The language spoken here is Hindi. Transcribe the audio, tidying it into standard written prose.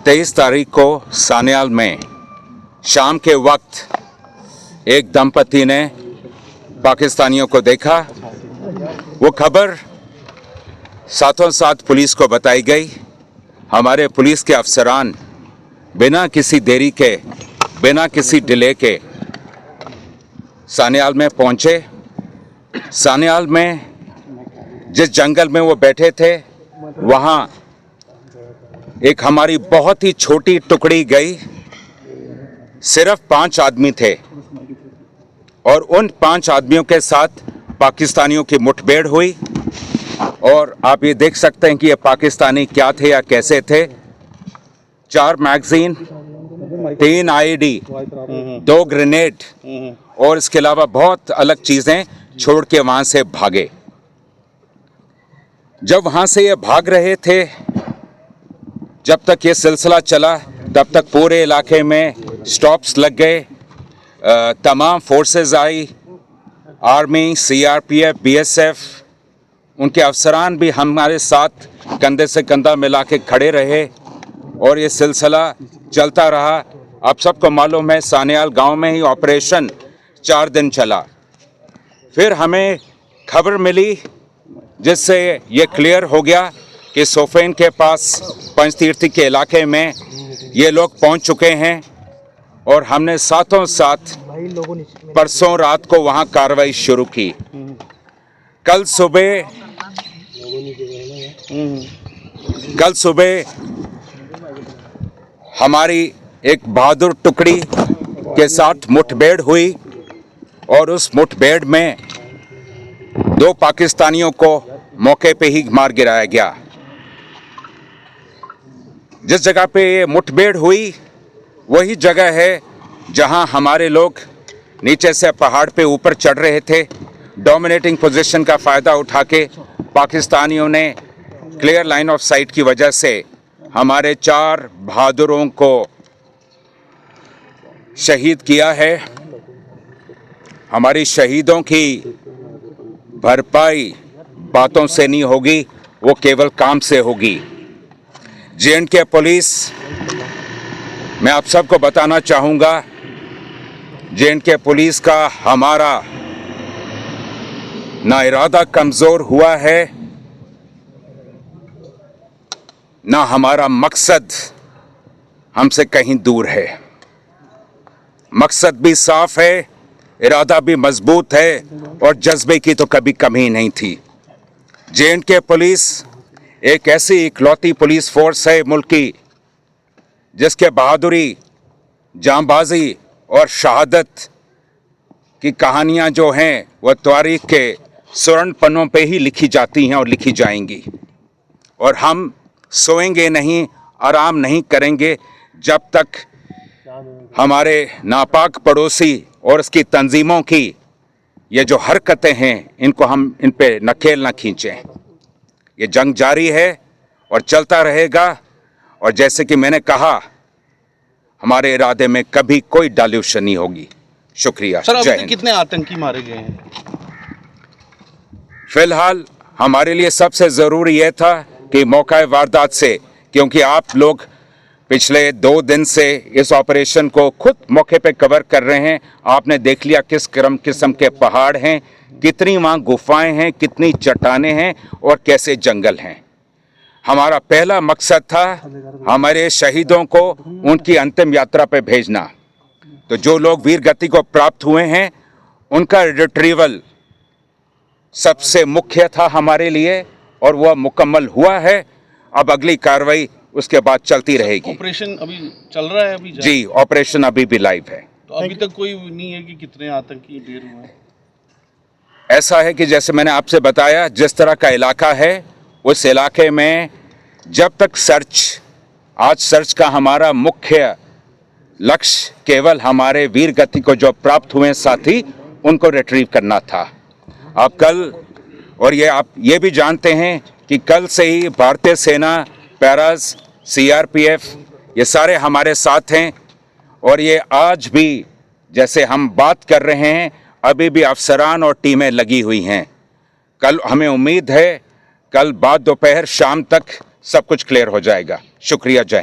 23 तारीख को सान्याल में शाम के वक्त एक दंपति ने पाकिस्तानियों को देखा। वो खबर साथों साथ पुलिस को बताई गई। हमारे पुलिस के अफसरान बिना किसी देरी के, बिना किसी डिले के सान्याल में पहुंचे। सान्याल में जिस जंगल में वो बैठे थे, वहाँ एक हमारी बहुत ही छोटी टुकड़ी गई। सिर्फ 5 आदमी थे और उन 5 आदमियों के साथ पाकिस्तानियों की मुठभेड़ हुई। और आप ये देख सकते हैं कि ये पाकिस्तानी क्या थे या कैसे थे। 4 मैगजीन, 3 आईडी, 2 ग्रेनेड और इसके अलावा बहुत अलग चीज़ें छोड़ के वहाँ से भागे। जब वहाँ से ये भाग रहे थे, जब तक ये सिलसिला चला, तब तक पूरे इलाके में स्टॉप्स लग गए। तमाम फोर्सेस आई, आर्मी, सीआरपीएफ, बीएसएफ, उनके अफसरान भी हमारे साथ कंधे से कंधा मिला के खड़े रहे और ये सिलसिला चलता रहा। आप सबको मालूम है, सान्याल गांव में ही ऑपरेशन 4 दिन चला। फिर हमें खबर मिली जिससे ये क्लियर हो गया कि सोफेन के पास पंचतीर्थी के इलाके में ये लोग पहुंच चुके हैं और हमने साथों साथ परसों रात को वहां कार्रवाई शुरू की। कल सुबह हमारी एक बहादुर टुकड़ी के साथ मुठभेड़ हुई और उस मुठभेड़ में 2 पाकिस्तानियों को मौके पे ही मार गिराया गया। जिस जगह पे ये मुठभेड़ हुई वही जगह है जहां हमारे लोग नीचे से पहाड़ पे ऊपर चढ़ रहे थे। डोमिनेटिंग पोजीशन का फ़ायदा उठा के पाकिस्तानियों ने क्लियर लाइन ऑफ साइट की वजह से हमारे 4 बहादुरों को शहीद किया है। हमारी शहीदों की भरपाई बातों से नहीं होगी, वो केवल काम से होगी। जे.एंड.के पुलिस, मैं आप सबको बताना चाहूँगा, जे.एंड.के पुलिस का हमारा ना इरादा कमज़ोर हुआ है, ना हमारा मकसद हमसे कहीं दूर है। मकसद भी साफ है, इरादा भी मजबूत है और जज्बे की तो कभी कमी नहीं थी। जे.एंड.के पुलिस एक ऐसी इकलौती पुलिस फोर्स है मुल्क की जिसके बहादुरी, जांबाजी और शहादत की कहानियां जो हैं वह तारीख के स्वर्ण पन्नों पे ही लिखी जाती हैं और लिखी जाएंगी। और हम सोएंगे नहीं, आराम नहीं करेंगे जब तक हमारे नापाक पड़ोसी और इसकी तंजीमों की ये जो हरकतें हैं इनको हम इन पे नकेल न खींचें। ये जंग जारी है और चलता रहेगा। और जैसे कि मैंने कहा, हमारे इरादे में कभी कोई डाल्यूशन नहीं होगी। शुक्रिया। सर, अब तक कितने आतंकी मारे गए हैं? फिलहाल हमारे लिए सबसे ज़रूरी यह था कि मौका वारदात से, क्योंकि आप लोग पिछले 2 दिन से इस ऑपरेशन को खुद मौके पे कवर कर रहे हैं। आपने देख लिया किस किस्म के पहाड़ हैं, कितनी वहाँ गुफाएं हैं, कितनी चट्टानें हैं और कैसे जंगल हैं। हमारा पहला मकसद था हमारे शहीदों को उनकी अंतिम यात्रा पे भेजना। तो जो लोग वीर गति को प्राप्त हुए हैं उनका रिट्रीवल सबसे मुख्य था हमारे लिए और वह मुकम्मल हुआ है। अब अगली कार्रवाई उसके बाद चलती रहेगी। ऑपरेशन अभी चल रहा है? अभी जी, ऑपरेशन अभी भी लाइव है। तो अभी तक कोई नहीं है कि कितने आतंकी ढेर हुए हैं? ऐसा है कि जैसे मैंने आपसे बताया, जिस तरह का इलाका है उस इलाके में जब तक आज सर्च का हमारा मुख्य लक्ष्य केवल हमारे वीर गति को जो प्राप्त हुए साथी उनको रिट्रीव करना था। अब कल, और ये आप ये भी जानते हैं कि कल से ही भारतीय सेना, पैराज, सीआरपीएफ ये सारे हमारे साथ हैं। और ये आज भी जैसे हम बात कर रहे हैं अभी भी अफसरान और टीमें लगी हुई हैं। कल हमें उम्मीद है कल बाद दोपहर शाम तक सब कुछ क्लियर हो जाएगा। शुक्रिया, जय हिंद।